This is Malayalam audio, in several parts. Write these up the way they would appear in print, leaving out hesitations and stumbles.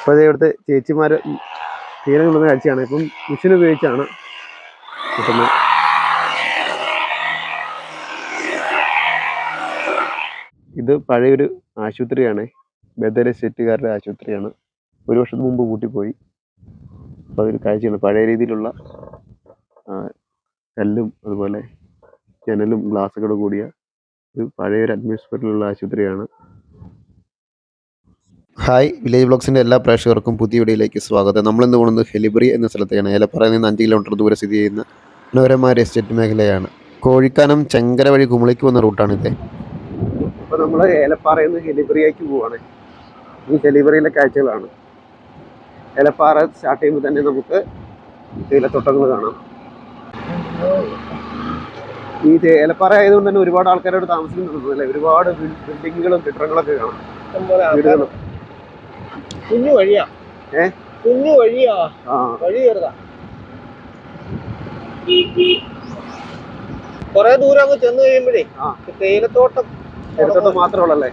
അപ്പോൾ ഇവിടുത്തെ ചേച്ചിമാർ തീരെ കൊള്ളുന്ന കാഴ്ചയാണ്. ഇപ്പം മിഷൻ ഉപയോഗിച്ചാണ് കിട്ടുന്നത്. ഇത് പഴയൊരു ആശുപത്രിയാണ്, ബദർ എസ്റ്റേറ്റുകാരുടെ ആശുപത്രിയാണ്. ഒരു വർഷത്തിന് മുമ്പ് പൂട്ടിപ്പോയി. അപ്പോൾ അതൊരു കാഴ്ചയാണ്. പഴയ രീതിയിലുള്ള കല്ലും അതുപോലെ ജനലും ഗ്ലാസ്സുകളോട് കൂടിയ ഒരു പഴയൊരു അറ്റ്മോസ്ഫിയറിലുള്ള ആശുപത്രിയാണ്. ഹായ്, വില്ലേജ് ബ്ലോഗ്സിൻ്റെ എല്ലാ പ്രേക്ഷകർക്കും പുതിയ വീഡിയോയിലേക്ക് സ്വാഗതം. നമ്മളിന്ന് പോകുന്നത് ഹെലിബ്രി എന്ന സ്ഥലത്തേക്കാണ്. ഏലപ്പാറയിൽ നിന്ന് 5 കിലോമീറ്റർ ദൂരെ സ്ഥിതി ചെയ്യുന്ന മനോഹരമായ എസ്റ്റേറ്റ് മേഖലയാണ്. കോഴിക്കാനം ചെങ്കര വഴി കുമളിക്ക് പോകുന്ന റൂട്ടാണിത്. അപ്പോൾ നമ്മൾ ഏലപ്പാറയിൽ നിന്ന് ഹെലിബ്രിയേക്ക് പോവുകയാണ്. ഈ ഹെലിബ്രിയിലെ കാഴ്ചകളാണ്. ഏലപ്പാറ സ്റ്റാർട്ട് ചെയ്യുമ്പോൾ തന്നെ നമുക്ക് തേയിലത്തോട്ടങ്ങൾ കാണാം. ഈ ഏലപ്പാറ ആയതുകൊണ്ട് തന്നെ ഒരുപാട് ആൾക്കാരോട് താമസിക്കുന്നുണ്ട് അല്ലേ. ഒരുപാട് ബിൽഡിങ്ങുകളും കെട്ടിടങ്ങളൊക്കെ കാണാം. വീടുകളും കുഞ്ഞു വഴിയാ, കുഞ്ഞു വഴിയാ, വഴി ചെറുതാ. കൊറേ ദൂരം അങ്ങ് ചെന്ന് കഴിയുമ്പോഴേ തേയിലത്തോട്ടം മാത്രമല്ലേ.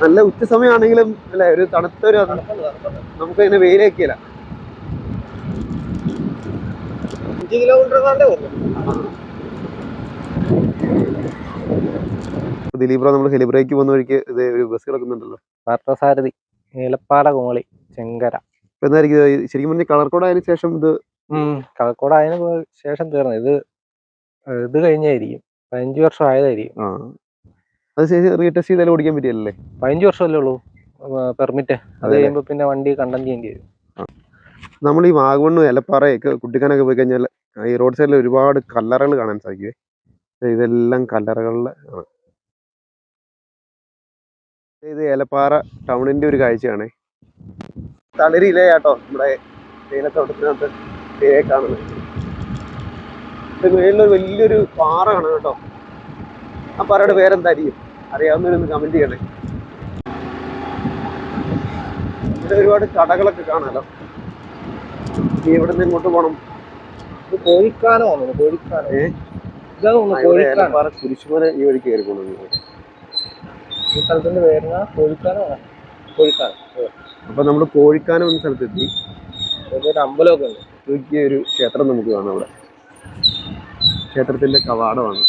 നല്ല ഉച്ച സമയമാണെങ്കിലും അല്ലെ, ഒരു തണുത്തൊരു നമുക്ക് അതിനെ വെയിലേക്കില്ല. 5 കിലോമീറ്റർ ദിലീപ് ബ്രോ, നമ്മൾ ഹെലിബ്രേക്ക് പോകുന്ന വഴിക്ക് ഇത് ഒരു ബസ് കിടക്കുന്നുണ്ടല്ലോ, പാർത്ഥസാരഥി ഏലപ്പാറ കുമളി ചെങ്കര. എന്തായിരിക്കും ശരിക്കും പറഞ്ഞാൽ കളർക്കോട് ആയതിനു ശേഷം ഇത് കളർക്കോട് ആയതിനു ശേഷം തീർന്നു. ഇത് കഴിഞ്ഞായിരിക്കും 15 വർഷം ആയതായിരിക്കും. അത് റീടെസ്റ്റ് ചെയ്താലും ഓടിക്കാൻ പറ്റിയല്ലേ. 15 വർഷമല്ലേ ഉള്ളൂ പെർമിറ്റ്. അത് കഴിയുമ്പോൾ പിന്നെ വണ്ടി കണ്ടം ചെയ്യേണ്ടി വരും. നമ്മൾ ഈ വാഗമണ്ണും ഏലപ്പാറയൊക്കെ കുട്ടിക്കാനൊക്കെ പോയി കഴിഞ്ഞാൽ ഈ റോഡ് സൈഡിൽ ഒരുപാട് കല്ലറകൾ കാണാൻ സാധിക്കുമേ. ഇതെല്ലാം കല്ലറകളിലെ ആണ്. ഇത് ഏലപ്പാറ ടൗണിന്റെ ഒരു കാഴ്ചയാണ്. തളിരിലയാട്ടോ നമ്മുടെ തേയിലത്തോട്ടത്തിനകത്ത് കാണുന്നത്. ഇത് മേളിലൊരു വലിയൊരു പാറ ആണ് കേട്ടോ. ആ പാറയുടെ പേരെന്തായിരിക്കും അറിയാവുന്നവരൊന്ന് കമന്റ് ചെയ്യണേ. ഇവിടെ ഒരുപാട് കടകളൊക്കെ കാണാലോ. ഇവിടെ നിന്ന് ഇങ്ങോട്ട് പോകണം. കോഴിക്കാനോ ഏലപ്പാറ കുരിശുമല ഈ വഴി കയറി പോകണം. ഈ സ്ഥലത്തിന്റെ പേര് കോഴിക്കാനോ. അപ്പൊ നമ്മള് കോഴിക്കാനം എന്ന സ്ഥലത്തെത്തി. ഒരു അമ്പലമൊക്കെ ഉണ്ട്. ഒരു ക്ഷേത്രം നമുക്ക് കാണാം. അവിടെ ക്ഷേത്രത്തിന്റെ കവാടമാണ്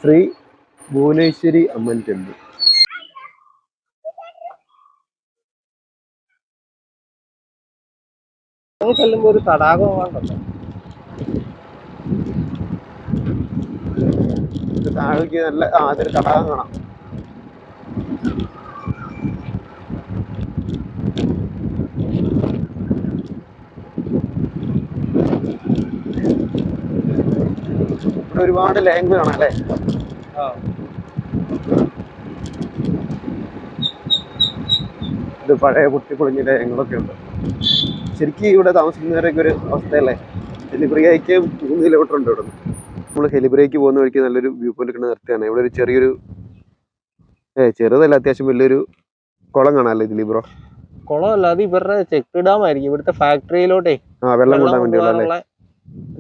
ശ്രീ ഭുവനേശ്വരി അമ്മൻ ടെമ്പിൾ. ചെല്ലുമ്പോ ഒരു തടാകം താഴേക്ക് നല്ല അതൊരു തടാകം കാണാം. ഒരുപാട് ലാംഗ്വേജ് കാണാം അല്ലേ. ഇത് പഴയ പൊട്ടിപ്പൊളിഞ്ഞ ലാംഗ്വേജൊക്കെ ഉണ്ട്. ശരിക്കും ഇവിടെ താമസിക്കുന്നവരൊക്കെ ഒരു അവസ്ഥയല്ലേ. ഹെലിബ്രിയയ്ക്ക് 3 കിലോമീറ്റർ ഉണ്ട് ഇവിടെ നിന്ന്. നമ്മൾ ഹെലിബ്രിയയ്ക്ക് പോകുന്ന വഴിക്ക് നല്ലൊരു വ്യൂ പോയിന്റ് ഒക്കെ നിർത്തിയാണ്. ഇവിടെ ഒരു ചെറിയൊരു ചെറുതല്ല, അത്യാവശ്യം വലിയൊരു കുളം കാണാമല്ലേ ദിലീപ് ബ്രോ. കുളമല്ല, അത് ഇവരുടെ ചെക്ക് ഡാം ആയിരിക്കും. ഇവിടുത്തെ ഫാക്ടറിയിലോട്ടെ വെള്ളം കൊണ്ടാൻ വേണ്ടിയുള്ള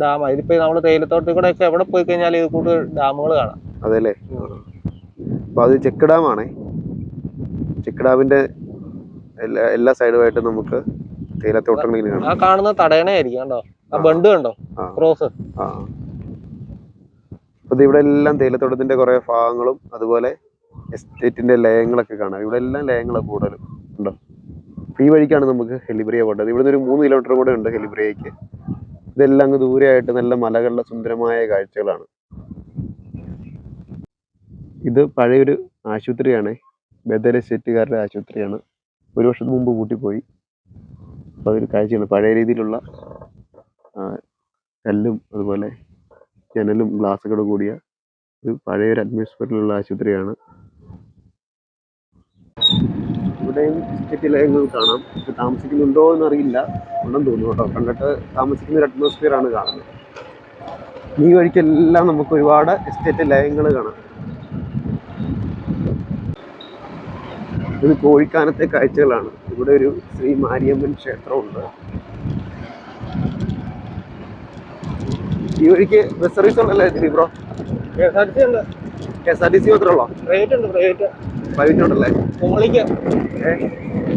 ഡാം. ഇതിപ്പോ നമ്മള് തേയിലത്തോട്ടത്തിൽ കൂടെ ഒക്കെ എവിടെ പോയി കഴിഞ്ഞാൽ ഇത് കൂടുതൽ ഡാമുകൾ കാണാം. അതെല്ലേ. അപ്പൊ അത് ചെക്ക് ഡാം ആണേ. ചെക്ക് ഡാമിന്റെ എല്ലാ സൈഡുമായിട്ട് നമുക്ക് തേയിലത്തോട്ടങ്ങൾ കാണാം. ആ കാണുന്ന തടയണയായിരിക്കും കണ്ടോ, ആ ബണ്ട് കണ്ടോ, ക്രോസ്. അപ്പൊ ഇവിടെ എല്ലാം തേയിലത്തോട്ടത്തിന്റെ കുറെ ഭാഗങ്ങളും അതുപോലെ എസ്റ്റേറ്റിന്റെ ലയങ്ങളൊക്കെ കാണാം. ഇവിടെ എല്ലാം ലയങ്ങളൊക്കെ കൂടുതലും ഉണ്ടോ. ഈ വഴിക്കാണ് നമുക്ക് ഹെലിബ്രിയ പോകേണ്ടത്. ഇവിടുന്ന് ഒരു 3 കിലോമീറ്റർ കൂടെ ഉണ്ട് ഹെലിബ്രിയയ്ക്ക്. ഇതെല്ലാം അങ്ങ് ദൂരെയായിട്ട് നല്ല മലകളുടെ സുന്ദരമായ കാഴ്ചകളാണ്. ഇത് പഴയൊരു ആശുപത്രിയാണ്, ബദർ എസ്റ്റേറ്റുകാരുടെ ആശുപത്രിയാണ്. ഒരു വർഷത്തിന് മുമ്പ് പൂട്ടിപ്പോയി. അപ്പോൾ അതൊരു കാഴ്ചയാണ്. പഴയ രീതിയിലുള്ള കല്ലും അതുപോലെ ജനലും ഗ്ലാസ്സുകളോട് കൂടിയ ഒരു പഴയൊരു അറ്റ്മോസ്ഫിയറിലുള്ള ആശുപത്രിയാണ്. ഇവിടെയും എസ്റ്റേറ്റ് ലയങ്ങൾ കാണാം. താമസിക്കുന്നുണ്ടോ എന്നറിയില്ല, ഉണ്ടെന്ന് തോന്നുന്നു കേട്ടോ. കണ്ടിട്ട് താമസിക്കുന്ന ഒരു അറ്റ്മോസ്ഫിയർ ആണ് കാണുന്നത്. ഈ വഴിക്കെല്ലാം നമുക്ക് ഒരുപാട് എസ്റ്റേറ്റ് ലയങ്ങൾ കാണാം. ഇത് കോഴിക്കാനത്തെ കാഴ്ചകളാണ്. ഇവിടെ ഒരു ശ്രീ മാരിയമ്മൻ ക്ഷേത്രമുണ്ട്. ഈ വഴിക്ക് ബസ് സർവീസ് ഉണ്ടല്ലേ ദിലീപ് ബ്രോ? KSRTC മാത്രമേ ഉള്ളോ? പ്രൈവറ്റ് ഉണ്ട്. പ്രൈവറ്റ് പ്രൈവറ്റ് ഉണ്ടല്ലേ? കുമളിക്ക്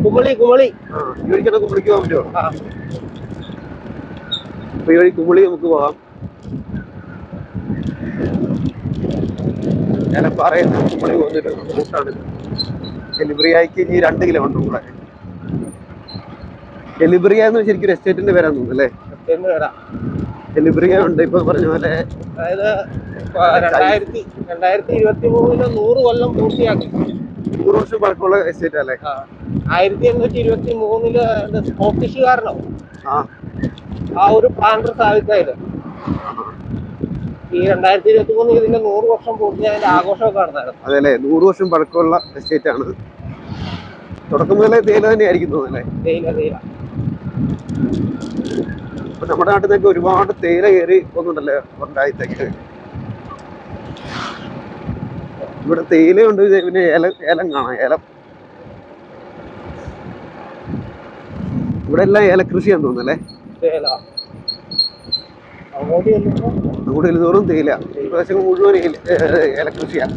കുമളി ആ, ഈ വഴിക്കൊക്കെ കുമളിക്ക് പോകാൻ പറ്റുമോ? ആ അപ്പൊ ഈ വഴി കുമളി നമുക്ക് പോകാം. ഞാൻ പറയുന്നത് കുമളി പോകുന്നൊരു റൂട്ടാണ്. ഹെലിബ്രിയക്ക് ഇനി 2 കിലോമീറ്റർ കൂടെ. ഹെലിബ്രിയ എന്ന് ശരിക്കും എസ്റ്റേറ്റിന്റെ പേരാന്ന് തോന്നുന്നു അല്ലേ? എന്ന് വരാം. ഹെലിബ്രിയ ഉണ്ട് ഇപ്പൊ പറഞ്ഞ പോലെ. അതായത് 2023 100 കൊല്ലം പൂർത്തിയാക്കി. 100 വർഷം പഴക്കമുള്ള എസ്റ്റേറ്റ് അല്ലേ? 1823 സ്കോട്ടിഷുകാരനോ ആ ഒരു പ്ലാന്റർ സ്ഥാപിച്ചത്. ഈ 2023 ഇതിന്റെ 100 വർഷം പൂർത്തിയായതിന്റെ ആഘോഷമൊക്കെ നടന്നായിരുന്നു. അതെ അല്ലേ? 100 വർഷം പഴക്കമുള്ള എസ്റ്റേറ്റ് ആണ്. തുടക്കം മുതലേ തേയില തന്നെയായിരിക്കും തോന്നുന്നല്ലേ? തേയില ഇപ്പൊ നമ്മുടെ നാട്ടിൽ നിന്നൊക്കെ ഒരുപാട് തേയില കയറി പോകുന്നുണ്ടല്ലേ ഉണ്ടായിത്തേക്ക്. ഇവിടെ തേയിലയുണ്ട്, പിന്നെ ഏലം കാണാം. ഏലം ഇവിടെ എല്ലാം ഏലകൃഷിയാന്ന് തോന്നുന്നല്ലേ? തേയില അങ്ങോട്ട് ചെല്ലുന്തോറും തേയില. ഈ പ്രദേശം മുഴുവൻ ഏലകൃഷിയാണ്.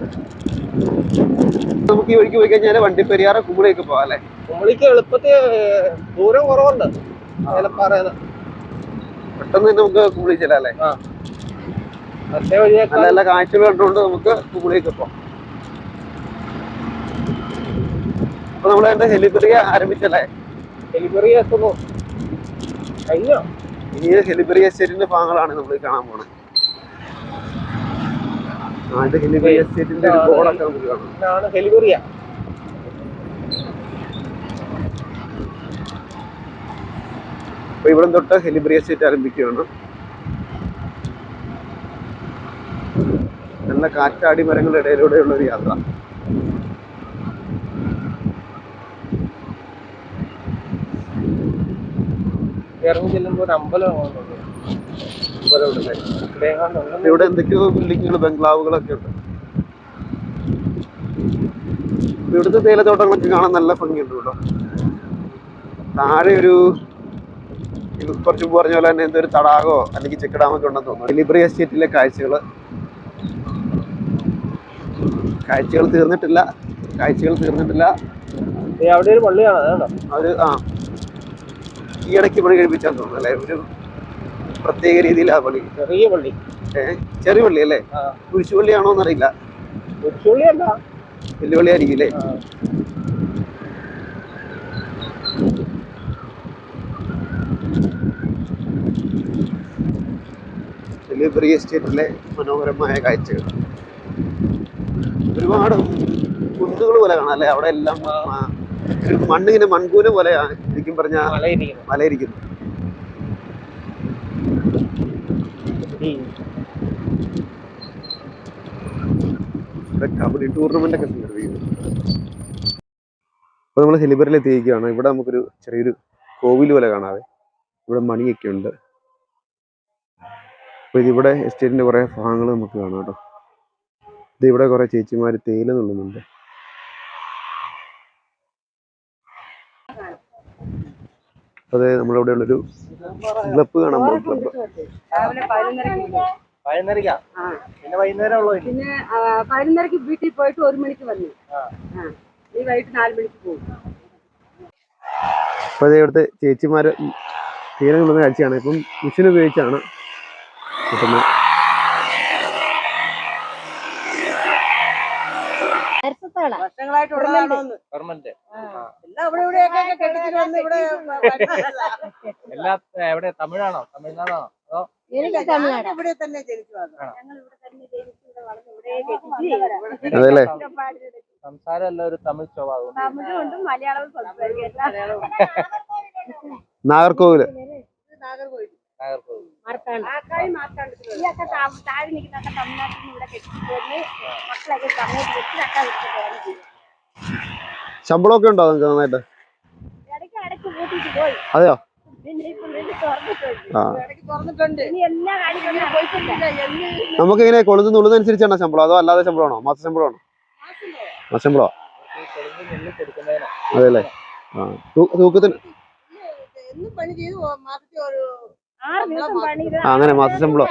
നമുക്ക് ഈ വഴിക്ക് പോയി കഴിഞ്ഞാൽ വണ്ടിപ്പെരിയാറ് കുമളിയൊക്കെ പോവാം അല്ലേ? കുമളിക്ക് എളുപ്പത്തിൽ ദൂരം കുറവുണ്ട്. പെട്ടെന്ന് തന്നെ നമുക്ക് കുമളി ചെല്ലാം അല്ലേ? മറ്റേ വഴിയൊക്കെ നല്ല നല്ല കാഴ്ചകൾ കണ്ടുകൊണ്ട് നമുക്ക് കുമളിയൊക്കെ പോവാം. അപ്പൊ നമ്മള് എന്റെ ഹെലിബറിയ ആരംഭിച്ചല്ലേ? ഹെലിബറി എത്തുന്നു. കഴിഞ്ഞോ? ഈ ഹെലിബറി എസ്റ്റേറ്റിന്റെ ഭാഗങ്ങളാണ് നമ്മൾ കാണാൻ പോണത്. ഇത് ഹെലിബറി എസ്റ്റേറ്റിന്റെ ഒരു ബോർഡൊക്കെ നമുക്ക് കാണാം. ഇതാണ് ഹെലിബറിയ. അപ്പൊ ഇവിടെ തൊട്ട് ഹെലിബറി എസ്റ്റേറ്റ് ആരംഭിക്കുകയാണ്. നല്ല കാറ്റാടി മരങ്ങളുടെ ഇടയിലൂടെയുള്ള ഒരു യാത്ര. ഇറങ്ങി ചെല്ലുമ്പോൾ ഒരു അമ്പലമാണ്. ഇവിടെ എന്തൊക്കെയോ ബിൽഡിങ്ങുകൾ, ബംഗ്ലാവുകളൊക്കെ ഉണ്ട്. ഇവിടുത്തെ തേയിലത്തോട്ടങ്ങളൊക്കെ കാണാൻ നല്ല ഭംഗിയുണ്ട് കേട്ടോ. താഴെ ഒരു കുറച്ച് പറഞ്ഞ പോലെ തന്നെ എന്തൊരു തടാകോ അല്ലെങ്കിൽ ചെക്ക് ഡാമൊക്കെ ഉണ്ടെന്ന് തോന്നുന്നു. ഹെലിബറി എസ്റ്റേറ്റിലെ കാഴ്ചകൾ തീർന്നിട്ടില്ല. അവിടെ ഒരു പള്ളിയാണ് അത്. ഈ ഇടയ്ക്ക് പണി കഴിപ്പിച്ചാന്ന് തോന്നുന്നു അല്ലേ? ഒരു പ്രത്യേക രീതിയിൽ ആ പള്ളി. ചെറിയ പള്ളി അല്ലേ? കുരിശുപള്ളിയാണോ എന്നറിയില്ല. കുരിശുപള്ളിയല്ല, വലിയ പള്ളി ആയിരിക്കും അല്ലേ? ഹെലിബറി എസ്റ്റേറ്റിലെ മനോഹരമായ കാഴ്ചകൾ. ഒരുപാട് കുന്നുകൾ പോലെ കാണാം അല്ലേ? അവിടെ എല്ലാം മണ്ണിങ്ങനെ മൺകൂന പോലെയാണ് ശരിക്കും പറഞ്ഞ മലയിരിക്കുന്നു. കബഡി ടൂർണമെന്റ് ഒക്കെ സംഘടിപ്പിക്കുന്നു. അപ്പൊ നമ്മൾ ഹെലിബറിൽ എത്തിയിരിക്കുകയാണ്. ഇവിടെ നമുക്കൊരു ചെറിയൊരു കോവിൽ പോലെ കാണാതെ. ഇവിടെ മണിയൊക്കെ ഉണ്ട്. അപ്പൊ ഇതിവിടെ എസ്റ്റേറ്റിന്റെ കുറെ ഭാഗങ്ങൾ നമുക്ക് കാണാം കേട്ടോ. ഇവിടെ കുറെ ചേച്ചിമാര് തേയില നുള്ളുന്നുണ്ട്. അതെ, നമ്മളിവിടെ ഉള്ളൊരു ക്ലബ്ബ് കാണാൻ പോകും. ക്ലബ്ബ് പിന്നെ വൈകുന്നേരം വീട്ടിൽ പോയിട്ട് 1 മണിക്ക് വന്നു. ഈ വൈകിട്ട് 4 മണിക്ക് പോകും. അപ്പൊ അതേ ഇവിടുത്തെ ചേച്ചിമാര് തേയില നുള്ളുന്ന കാഴ്ചയാണ്. ഇപ്പം മെഷീൻ ഉപയോഗിച്ചാണ് കിട്ടുന്നത്. എവിടെ തമിഴാണോ? തമിഴ്നാടാണോ? അതോ ഇവിടെ തന്നെ ജനിച്ചു അതല്ലേ? സംസാരം എല്ലാം ഒരു തമിഴ് സ്വഭാവം. തമിഴും മലയാളവും സംസാരിക്കും. നാഗർകോവില്. ശമ്പളമൊക്കെ ഉണ്ടോ നിങ്ങൾക്ക് നന്നായിട്ട്? അതെയോ? നമുക്ക് ഇങ്ങനെ കൊളുത്ത് നുള്ളുന്നതനുസരിച്ചാണോ ശമ്പളം, അതോ അല്ലാതെ ശമ്പളമാണോ? മാസശമ്പളമാണോ? മാസശമ്പളോ? അതെല്ലേ? തൂക്കത്തിന് അങ്ങനെ മാസശമ്പളം.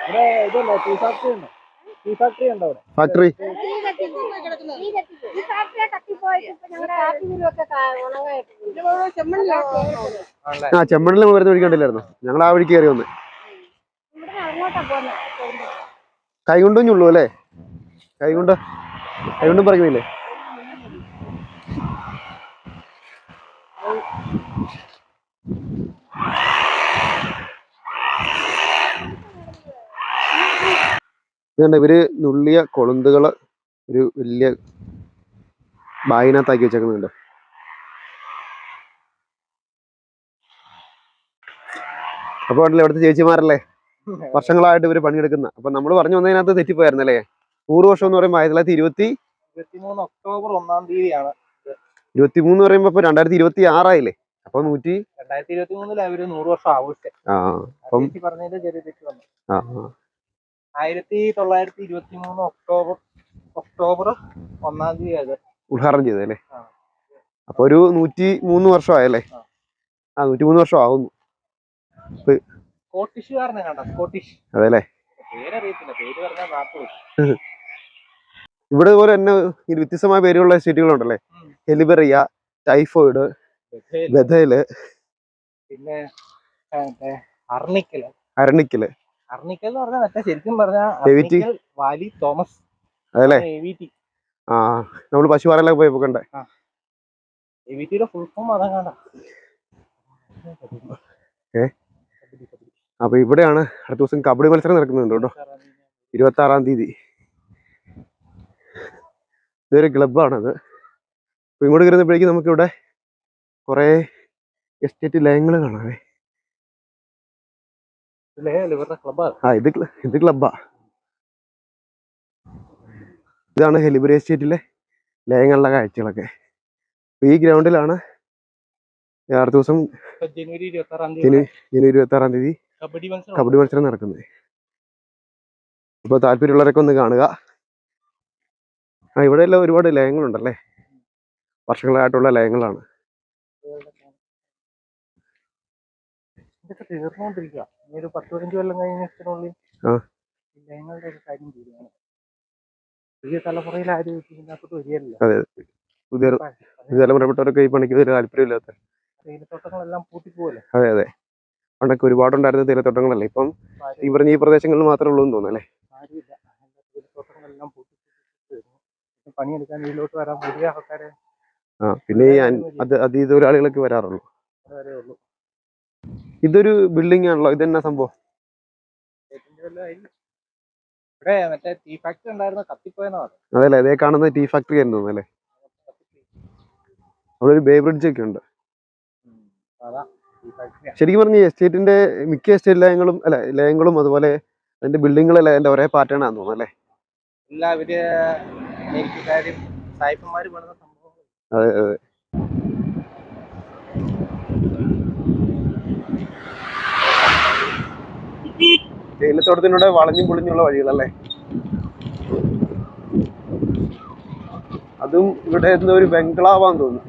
ഇവിടെ ഇതുണ്ടോ ടീ ഫാക്ടറി ഉണ്ടോ? ടീ ഫാക്ടറി ഉണ്ടോ അവിടെ? ഫാക്ടറി ഈ ഫാക്ടറിയെ കത്തിപ്പോയിട്ട് ഇപ്പൊ ഞങ്ങളുടെ കാപ്പി കുരുവൊക്കെ ആണല്ലേ? ആ ചെമ്മണ്ണിൽ വരുന്ന വഴി കണ്ടില്ലായിരുന്നു, ഞങ്ങൾ ആ വഴിക്ക് കയറി വന്ന്. ഇവിടെ അങ്ങോട്ടാ പോകുന്നത്. കൈകൊണ്ടും ചുള്ളു അല്ലേ? കൈകൊണ്ടും പറയുന്നില്ലേ? ഇതുണ്ട്, ഇവര് നുള്ളിയ കൊളുന്തുകള് ഒരു വലിയ ബാഗിനകത്താക്കി വെച്ചേക്കുന്നുണ്ട്. അപ്പൊ ഉണ്ടല്ലോ ഇവിടുത്തെ ചേച്ചിമാരല്ലേ വർഷങ്ങളായിട്ട് ഇവര് പണിയെടുക്കുന്ന. അപ്പൊ നമ്മൾ പറഞ്ഞു വന്നതിനകത്ത് തെറ്റിപ്പോയായിരുന്നല്ലേ? 100 വർഷം എന്ന് പറയുമ്പോൾ 1923 ഒക്ടോബർ 1-ാം തീയതിയാണ്. 23 പറയുമ്പോ ഇപ്പൊ 2026 ആയില്ലേ? അപ്പൊ 2023 അവര് 100 വർഷം ആഘോഷിച്ചത്. പറഞ്ഞതിന്റെ ചെറിയ തെറ്റ് വന്നു. 1923 ഒക്ടോബർ 1-ാം തീയതി അത് ഉദ്ഘാടനം ചെയ്തല്ലേ? അപ്പൊ ഒരു 103 വർഷം ആയല്ലേ? 103 വർഷം ആവുന്നു. സ്കോട്ടിഷുകാരനെ കണ്ട സ്കോട്ടിഷ് അതെല്ലേ? പേരറിയത്തില്ല, പേര് പറഞ്ഞാൽ നാട്ടു. ഇവിടെ പോലെ തന്നെ വ്യത്യസ്തമായ പേരുള്ള സ്റ്റേറ്റുകളുണ്ടല്ലേ? ഹെലിബറിയ, ടൈഫോയിഡ്, ബഥേല്, പിന്നെ അർണിക്കല് എന്ന് പറഞ്ഞാൽ മറ്റേ ശരിക്കും പറഞ്ഞാൽ വാലി തോമസ്. അതല്ലേ? നമ്മൾ പശുപാലൊക്കെ പോയപ്പോ കണ്ടേ. എവിറ്റിയുടെ ഫുൾ ഫോം അതാ കണ്ട. അപ്പൊ ഇവിടെയാണ് അടുത്ത ദിവസം കബഡി മത്സരം നടക്കുന്നുണ്ട് കേട്ടോ, 26-ാം തീയതി. ഇതൊരു ക്ലബ്ബാണത്. അപ്പൊ ഇങ്ങോട്ട് കയറുന്നപ്പോഴേക്കും നമുക്കിവിടെ കുറെ എസ്റ്റേറ്റ് ലയങ്ങൾ കാണാവേ. ഇത് ക്ലബ്ബാ. ഇതാണ് ഹെലിബറി എസ്റ്റേറ്റിലെ ലയങ്ങളുടെ കാഴ്ചകളൊക്കെ. ഈ ഗ്രൗണ്ടിലാണ് അടുത്ത ദിവസം ജനുവരി 26-ാം തീയതി കബഡി മത്സരം നടക്കുന്നത്. അപ്പൊ താല്പര്യമുള്ളവരൊക്കെ ഒന്ന് കാണുക. ഇവിടെ എല്ലാം ഒരുപാട് ലയങ്ങളുണ്ടല്ലേ, വർഷങ്ങളായിട്ടുള്ള ലയങ്ങളാണ്. ഇതൊക്കെ തീർന്നുകൊണ്ടിരിക്കുക. ഇനി ഒരു 10-15 കൊല്ലം കഴിഞ്ഞിട്ടുള്ളിൽ ലയങ്ങളുടെ ഒരു കാര്യം തീരുമാനം. പുതിയ തലമുറയിൽ ആരും ഇതിനകത്തോട്ട് വരികയല്ലോ. അതെ, പുതിയ തലമുറപ്പെട്ടവരൊക്കെ ഈ പണിക്ക് ഒരു താല്പര്യമില്ലാത്ത തേയിലത്തോട്ടങ്ങളെല്ലാം പൂട്ടിപ്പോവല്ലേ. അതെ. പണ്ടൊക്കെ ഒരുപാടുണ്ടായിരുന്ന തേയിലത്തോട്ടങ്ങളല്ലേ, ഇപ്പം ഈ പറഞ്ഞ ഈ പ്രദേശങ്ങളിൽ മാത്രമേ ഉള്ളൂ എന്ന് തോന്നുന്നല്ലേ? ആരുമില്ല. തേയിലത്തോട്ടങ്ങളെല്ലാം പണിയെടുക്കാൻ ഇതിലോട്ട് വരാൻ പുതിയ ആൾക്കാരെ പിന്നെ ഈ അതിഥിതൊഴിലാളികളൊക്കെ വരാറുള്ളൂ. ഇതൊരു ബിൽഡിംഗ് ആണല്ലോ, ഇതെന്നാ സംഭവം? ഇവിടെ മറ്റേ ടീ ഫാക്ടറി ഉണ്ടായിരുന്ന കത്തിപ്പോയെന്നാ പറഞ്ഞു. അതല്ലേ, അതേ കാണുന്ന ടീ ഫാക്ടറി ആയിരുന്നു തോന്നുന്നല്ലേ? അവിടെ ഒരു ബേ ബ്രിഡ്ജ് ഒക്കെ ഉണ്ട്. ശരിക്കും പറഞ്ഞ എസ്റ്റേറ്റിന്റെ മിക്ക എസ്റ്റേറ്റ് ലയങ്ങളും അതുപോലെ അതിന്റെ ബിൽഡിങ്ങുകളെല്ലാം അതിന്റെ ഒരേ പാറ്റേൺ ആണെന്ന് തോന്നുന്നല്ലേ? എല്ലാവര് സായിപ്പന്മാര് പണിത സംഭവങ്ങൾ. അതെ. തേയിലത്തോട്ടത്തിലൂടെ വളഞ്ഞും പൊളിഞ്ഞുള്ള വഴികളല്ലേ? അതും ഇവിടെ ഒരു ബംഗ്ലാവാന്ന് തോന്നുന്നു.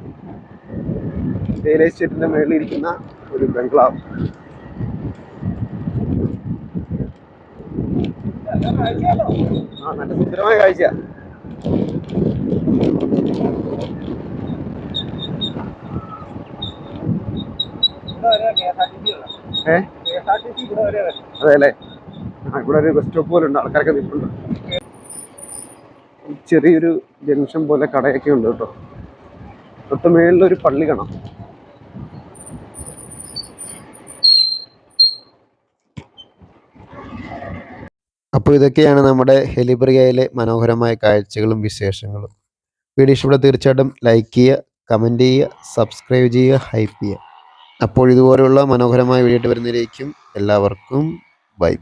തേയില എസ്റ്റേറ്റിന്റെ മേളിൽ ഇരിക്കുന്ന ഒരു ബംഗ്ലാവ്. നല്ല സുന്ദരമായ കാഴ്ച. അതെല്ലേ? ഇവിടെ ഒരു ബസ് സ്റ്റോപ്പ് പോലെ ഉണ്ട്, ആൾക്കാരൊക്കെ നിൽപ്പുണ്ട്. ചെറിയൊരു ജംഗ്ഷൻ പോലെ കടയൊക്കെ ഉണ്ട് കേട്ടോ. തൊട്ട് മേളിലൊരു പള്ളി കാണാം. അപ്പോൾ ഇതൊക്കെയാണ് നമ്മുടെ ഹെലിബറിയയിലെ മനോഹരമായ കാഴ്ചകളും വിശേഷങ്ങളും. വീഡിയോ ഇഷ്ടപ്പെട്ട തീർച്ചയായിട്ടും ലൈക്ക് ചെയ്യുക, കമൻറ്റ് ചെയ്യുക, സബ്സ്ക്രൈബ് ചെയ്യുക, ഹൈപ്പ് ചെയ്യുക. അപ്പോൾ ഇതുപോലെയുള്ള മനോഹരമായ വീഡിയോ വരുന്നതിലേക്കും എല്ലാവർക്കും ബൈ.